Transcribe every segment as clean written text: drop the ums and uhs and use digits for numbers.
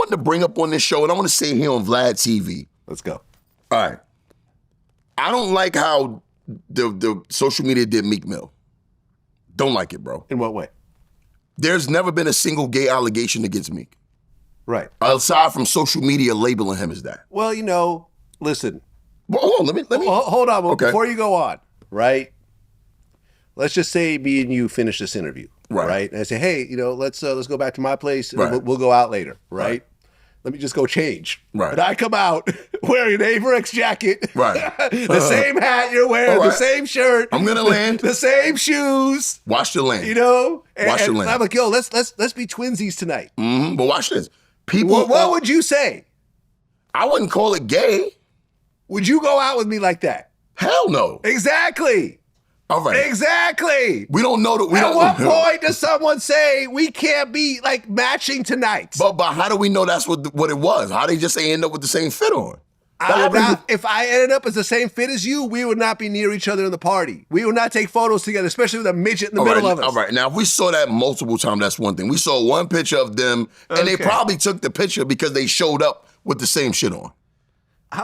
wanted to bring up on this show, and I want to say here on Vlad TV. Let's go. All right. I don't like how the social media did Meek Mill. Don't like it, bro. In what way? There's never been a single gay allegation against Meek. Right. Aside from social media labeling him as that. Well, listen. Well, hold on, let me. Hold on. Okay. Before you go on, right? Let's just say me and you finish this interview, right? And I say, hey, let's go back to my place. And we'll go out later, right? Let me just go change. Right. And I come out wearing an Averex jacket, right? the same hat you're wearing, the same shirt. I'm gonna land. The same shoes. Watch the land. Watch the land. I'm like, yo, let's be twinsies tonight. Mm-hmm. But watch this. People. What would you say? I wouldn't call it gay. Would you go out with me like that? Hell no. Exactly. All right. Exactly. We don't know that. At what point does someone say we can't be like matching tonight? But how do we know that's what it was? How they just say end up with the same fit on? If I ended up as the same fit as you, we would not be near each other in the party. We would not take photos together, especially with a midget in the middle of us. All right. Now, if we saw that multiple times, that's one thing. We saw one picture of them, and they probably took the picture because they showed up with the same shit on. I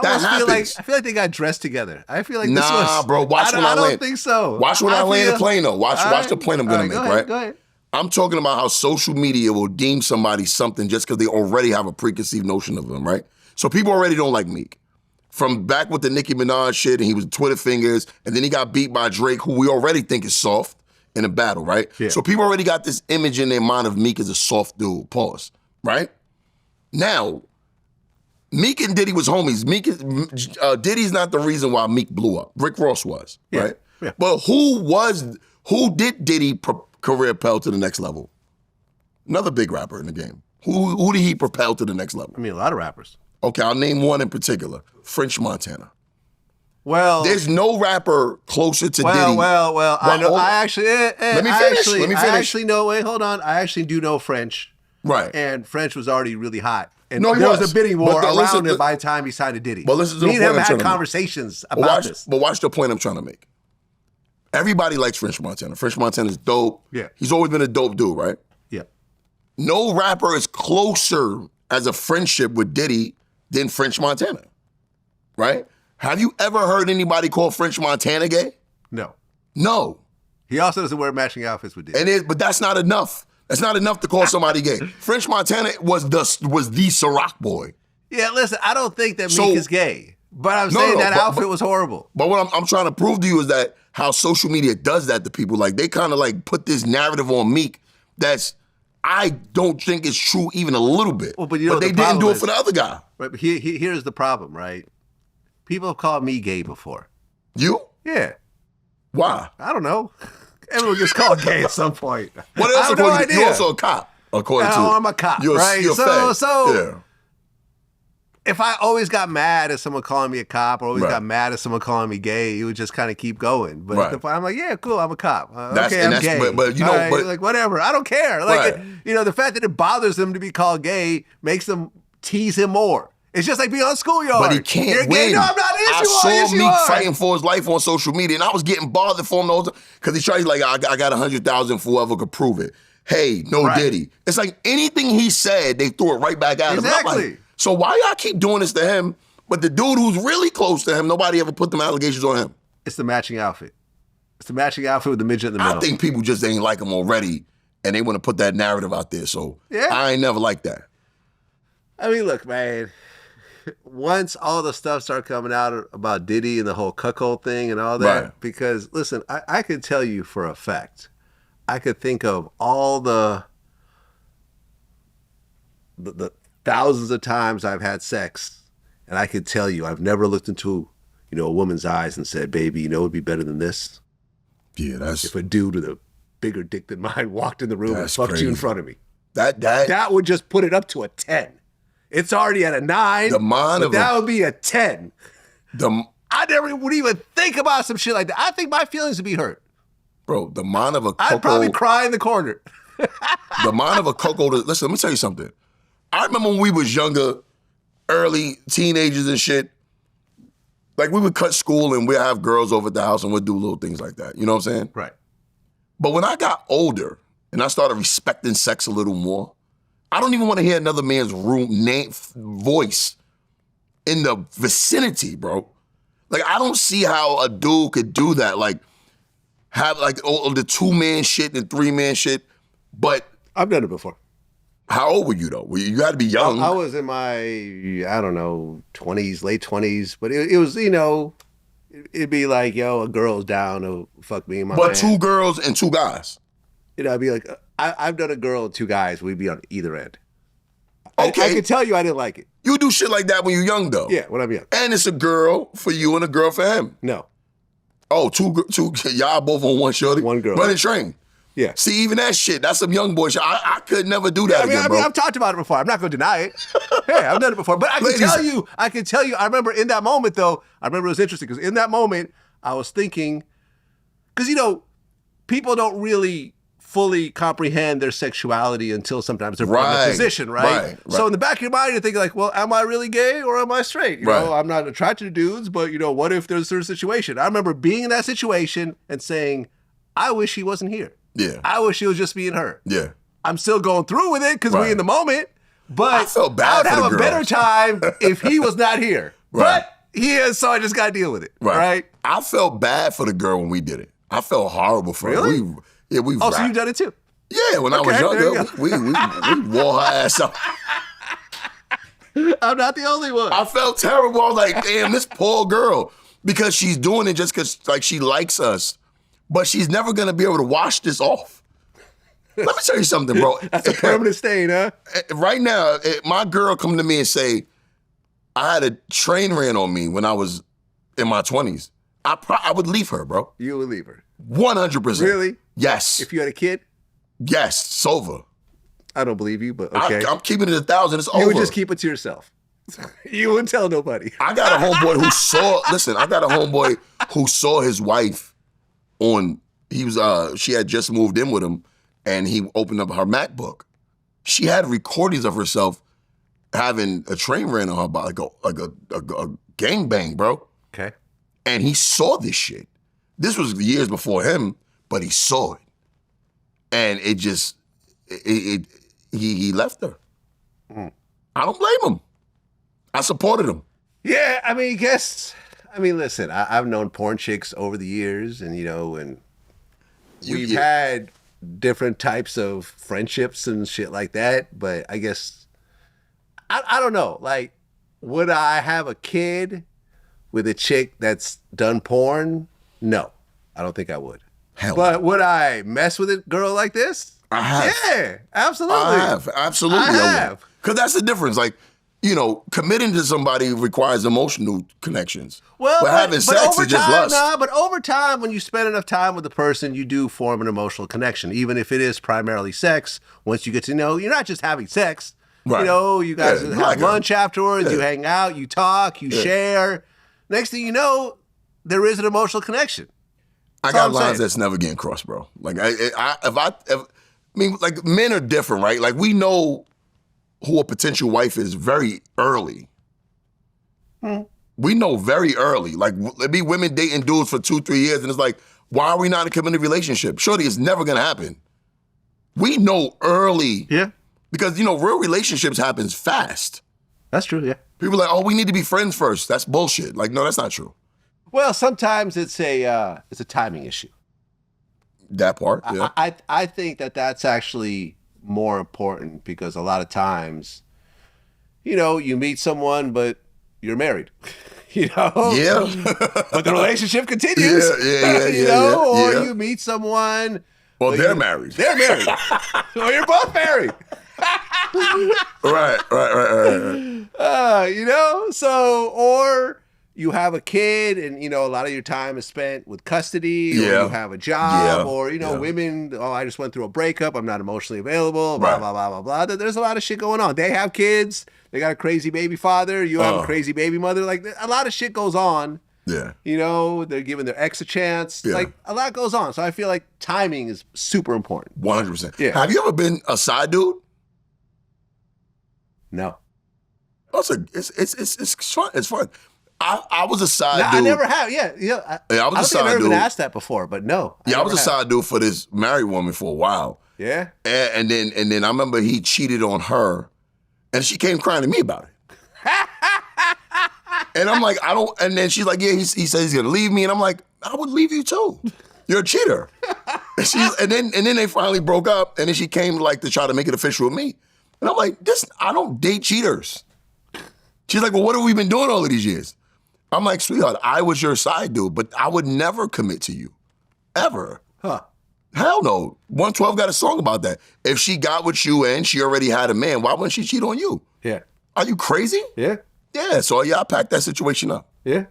feel like they got dressed together. I feel like this was... Nah, bro. Watch when I land. I don't think so. Watch when I land the plane, though. Watch the plane I'm going to make, right? Go ahead. I'm talking about how social media will deem somebody something just because they already have a preconceived notion of them, right? So people already don't like Meek. From back with the Nicki Minaj shit, and he was Twitter fingers, and then he got beat by Drake, who we already think is soft in a battle, right? Yeah. So people already got this image in their mind of Meek as a soft dude, pause, right? Now, Meek and Diddy was homies. Diddy's not the reason why Meek blew up. Rick Ross was, right? Yeah. But who did Diddy career propel to the next level? Another big rapper in the game. Who did he propel to the next level? I mean, a lot of rappers. Okay, I'll name one in particular. French Montana. Well, there's no rapper closer to Diddy. Well. I know. Let me finish. Let me finish. I actually know. Wait, hold on. I actually do know French. Right. And French was already really hot. And no, there was a bidding war around him by the time he signed to Diddy. But listen to me and him had conversations about this. But watch the point I'm trying to make. Everybody likes French Montana. French Montana's dope. Yeah. He's always been a dope dude, right? Yeah. No rapper is closer as a friendship with Diddy than French Montana, right? Have you ever heard anybody call French Montana gay? No. No. He also doesn't wear matching outfits with Diddy. But that's not enough. That's not enough to call somebody gay. French Montana was the Ciroc boy. Yeah, listen, I don't think that Meek is gay, but I'm saying that outfit was horrible. But what I'm trying to prove to you is that how social media does that to people. Like, they kind of like put this narrative on Meek that's, I don't think it's true even a little bit. Well, but they didn't do it for the other guy. Right, but here's the problem, right? People have called me gay before. You? Yeah. Why? I don't know. Everyone gets called gay at some point. What else? No idea. You're also a cop, according to. I'm a cop, right? You're so if I always got mad at someone calling me a cop or always got mad at someone calling me gay, it would just kind of keep going. But if I'm like, yeah, cool, I'm a cop. Okay, I'm gay. But like whatever, I don't care. Like the fact that it bothers them to be called gay makes them tease him more. It's just like being on Schoolyard. But he can't win. No, I'm not. I saw Meek fighting for his life on social media, and I was getting bothered for him because he tried like, I got 100,000 for whoever could prove it. Hey, no Diddy. It's like anything he said, they threw it right back at him. Exactly. So why y'all keep doing this to him, but the dude who's really close to him, nobody ever put them allegations on him? It's the matching outfit. It's the matching outfit with the midget in the middle. I think people just ain't like him already, and they want to put that narrative out there. So I ain't never like that. I mean, look, man. Once all the stuff started coming out about Diddy and the whole cuckold thing and all that, because listen, I could tell you for a fact, I could think of all the thousands of times I've had sex, and I could tell you I've never looked into a woman's eyes and said, "Baby, it'd be better than this." Yeah, that's if a dude with a bigger dick than mine walked in the room and fucked you in front of me. That would just put it up to a 10. It's already at a 9. That would be a 10. I never would even think about some shit like that. I think my feelings would be hurt. Bro, the mind of a cuckold. I'd probably cry in the corner. The mind of a cuckold. Listen, let me tell you something. I remember when we was younger, early teenagers and shit, like we would cut school and we'd have girls over at the house and we'd do little things like that. You know what I'm saying? Right. But when I got older and I started respecting sex a little more, I don't even want to hear another man's voice in the vicinity, bro. Like, I don't see how a dude could do that. Like, have like all the 2-man shit and 3-man shit. But I've done it before. How old were you though? You got to be young. I was in my, I don't know, 20s, late 20s. But it was, you know, it'd be like, yo, a girl's down to fuck me and my man. But 2 girls and 2 guys. You know, I'd be like, I've done a girl and 2 guys. We'd be on either end. Okay. I can tell you I didn't like it. You do shit like that when you're young though. Yeah, when I'm young. And it's a girl for you and a girl for him. No. Oh, two y'all both on one shorty? One girl. Running train. Yeah. See, even that shit, that's some young boy shit. I could never do that again, bro. I've talked about it before. I'm not going to deny it. Hey, I've done it before. But I can tell you, I remember in that moment, though, it was interesting because in that moment, I was thinking, because, you know, people don't really fully comprehend their sexuality until sometimes they're put in a position, right? So in the back of your mind, you're thinking like, well, am I really gay or am I straight? You know, I'm not attracted to dudes, but, you know, what if there's a certain situation? I remember being in that situation and saying, I wish he wasn't here. Yeah. I wish he was just being her. Yeah. I'm still going through with it because we in the moment, but I felt bad I would have a better time if he was not here. But he is, so I just got to deal with it. Right. I felt bad for the girl when we did it. I felt horrible for her. We so you've done it too? Yeah, when I was younger, we wore her ass up. I'm not the only one. I felt terrible. I was like, damn, this poor girl. Because she's doing it just because like she likes us. But she's never going to be able to wash this off. Let me tell you something, bro. That's a permanent stain, huh? Right now, my girl come to me and say, I had a train ran on me when I was in my 20s. I would leave her, bro. You would leave her? 100%. Really? Yes. If you had a kid? Yes, it's over. I don't believe you, but okay. I'm keeping it 1,000. It's over. You would just keep it to yourself. You wouldn't tell nobody. I got a homeboy who saw, I got a homeboy who saw his wife she had just moved in with him and he opened up her MacBook. She had recordings of herself having a train ran on her body, like a gangbang, bro. Okay. And he saw this shit. This was years before him, but he saw it. And it just, he left her. I don't blame him. I supported him. Yeah, listen, I've known porn chicks over the years and, you know, and we've had different types of friendships and shit like that. But I guess, I don't know. Like, would I have a kid with a chick that's done porn? No, I don't think I would. But would I mess with a girl like this? I have. Yeah, absolutely. I have. Absolutely. I have. Because that's the difference. Like, you know, committing to somebody requires emotional connections. Well, but having sex is just lust. But over time, when you spend enough time with the person, you do form an emotional connection. Even if it is primarily sex, once you get to know, you're not just having sex. Right. You know, you guys have lunch afterwards, you hang out, you talk, you share. Next thing you know, there is an emotional connection. I got lines that's never getting crossed, bro. Like, like, men are different, right? Like, we know who a potential wife is very early. We know very early. Like, there be women dating dudes for 2-3 years, and it's like, why are we not in a committed relationship? Shorty, it's never gonna happen. We know early. Yeah. Because, you know, real relationships happens fast. That's true, yeah. People are like, oh, we need to be friends first. That's bullshit. Like, no, that's not true. Well, sometimes it's a timing issue. That part, yeah. I think that's actually more important because a lot of times, you know, you meet someone, but you're married. You know? Yeah. But the relationship continues. Or you meet someone. Well, they're married. They're married. Or you're both married. Right. You know, so, or you have a kid and, you know, a lot of your time is spent with custody or you have a job or, you know, women, I just went through a breakup. I'm not emotionally available, blah, blah, blah, blah, blah. There's a lot of shit going on. They have kids. They got a crazy baby father. You have a crazy baby mother. Like, a lot of shit goes on. Yeah. You know, they're giving their ex a chance. Yeah. Like, a lot goes on. So I feel like timing is super important. 100%. Yeah. Have you ever been a side dude? No. It's fun. It's fun. I was a side dude. I never have. Yeah. I was a side dude. I've never been asked that before, but no. I was a side dude for this married woman for a while. Yeah. And then I remember he cheated on her, and she came crying to me about it. And I'm like, and then she's like, yeah, he says he's gonna leave me. And I'm like, I would leave you too. You're a cheater. And then they finally broke up, and then she came like to try to make it official with me. And I'm like, I don't date cheaters. She's like, well, what have we been doing all of these years? I'm like, sweetheart, I was your side dude, but I would never commit to you. Ever. Huh. Hell no. 112 got a song about that. If she got with you and she already had a man, why wouldn't she cheat on you? Yeah. Are you crazy? Yeah. Yeah, so yeah, I packed that situation up. Yeah.